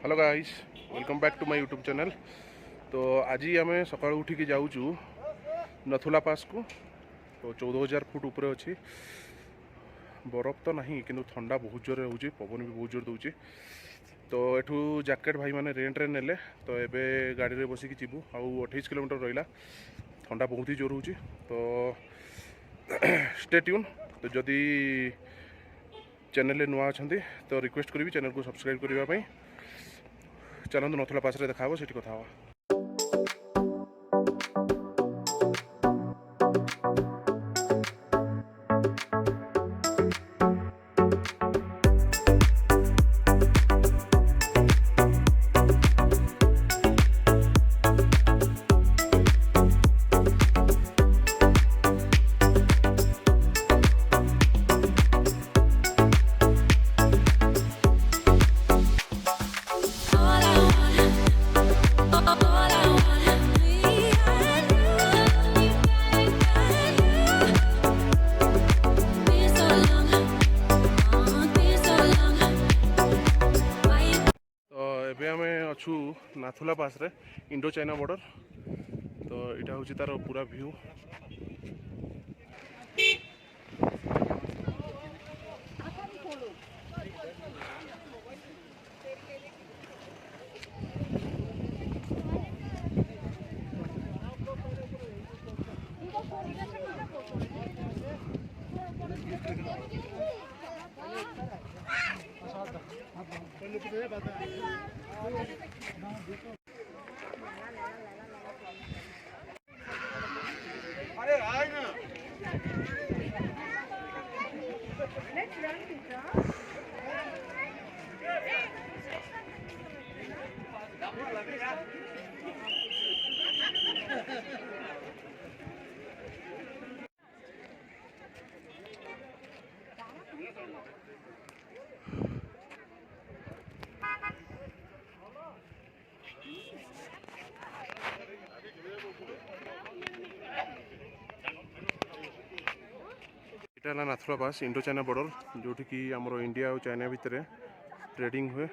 Hello guys, welcome back to my YouTube channel. तो आज आम सका उठिकी जाऊँ नथुला पास को। तो 14,000 फुट ऊपर अच्छी बरफ तो नहीं कि ठंडा बहुत जोर हो, पवन भी बहुत जोर दूँ। तो एठू जैकेट भाई मैंने रेंट रे नेले। तो एबे गाड़ी रे बसिकी जीवु आउ 28 किलोमीटर रहा। ठंडा बहुत ही जोर हो। तो स्टे ट्यून। तो जदि चैनल नुआ अच्छा तो रिक्वेस्ट करी चैनल को सब्सक्राइब करने। चलते नथुला पास रे देखा से कथा। अच्छू नाथुला पास रे इंडो चाइना बॉर्डर। तो यहाँ हूँ तार पूरा व्यू। अरे आए ना इटा नाथुला पास इंडो चाइना बॉर्डर जोटि कि आमर इंडिया और चाइना भितर ट्रेडिंग हुए।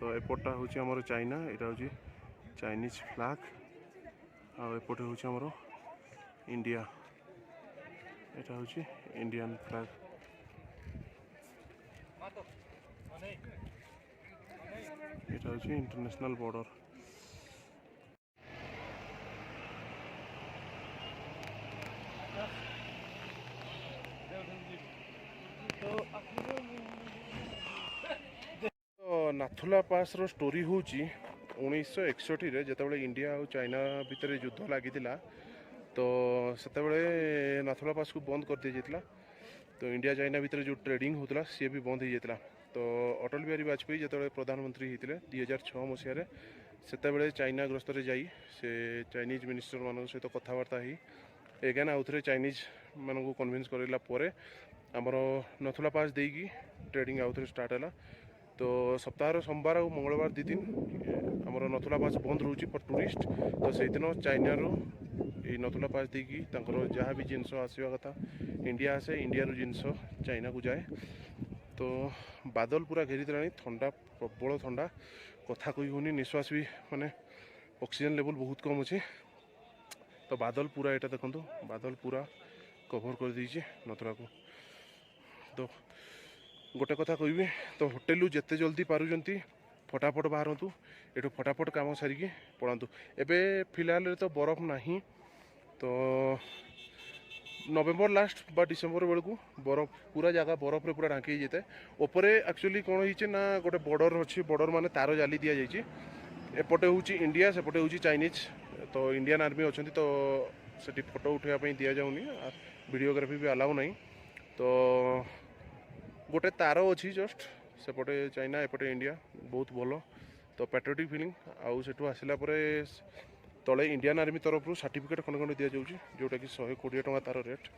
तो एपटा हूँ आमर चाइना, यहाँ हूँ चाइनीज फ्लैग आउपटे हूँ आमर इंडिया, यहाँ हूँ इंडियन फ्लैग। यहाँ हूँ इंटरनेशनल बॉर्डर। नाथुला पास रो स्टोरी हूँ 1961 रे जितेबाला इंडिया और चाइना भितर युद्ध लगी। तो सेतेबेले नाथुला पास को बंद कर दी जाता। तो इंडिया चाइना भितर जो ट्रेडिंग होता सी भी बंद हो जाता। तो अटल बिहारी वाजपेयी जो प्रधानमंत्री होते 2006 मसीह सेतेबेले चाइना ग्रस्त जाई से चाइनीज मिनिस्टर मान सहित कथबार्ता ही एगेन आउ थे चाइनीज मानक कन्विन्स कराला आमर नथुला पास देकी ट्रेडिंग आउ थे स्टार्ट है। तो सप्ताह सोमवार और मंगलवार 2 दिन आमर नथुला पास बंद रोचे फॉर टूरिस्ट। तो से दिन चाइना रो ये नथुला पास देकी जहाँ भी जिनस आसवा कथा इंडिया आसे, इंडिया रो जिनस चाइना को जाए। तो बादल पूरा घेरी देला, ठंडा प्रबल ठंडा, कथा कही होनी, निश्वास भी माने ऑक्सीजन लेवल बहुत कम अच्छे। तो बादल पूरा यहाँ देखो, बादल पूरा कभर कर दीजिए नथुला को। तो गोटे कथा कहि, तो होटेलू जिते जल्दी पारुचंती फटाफट बाहरतु, एठू फटाफट काम सारिकी पड़ातु। एबे फिलहाल तो बरफ नहीं। तो नवेम्बर लास्ट बा डिसेम्बर बेलू बरफ पूरा जगह बरफ रे पूरा ढांकी जाए। उपरे एक्चुअली कौन होइचे ना गोटे बॉर्डर अच्छी, बॉर्डर माने तार जाली दि जाइए। एपटे हूँ इंडिया, सेपटे हूँ चाइनीज। तो इंडियन आर्मी अच्छा, तो सेठी फोटो उठाई दि जाऊनी, वीडियोग्राफी भी अलाउ नहीं। तो गोटे तार अच्छी जस्ट सेपटे चाइना एपटे इंडिया, बहुत भल। तो पैट्रियोटिक फिलिंग आउ सेठू आसला तले इंडियन आर्मी तरफ सर्टिफिकेट खंडे खंडे दि जाऊँगी, जोटा कि 120 टंका तार रेट।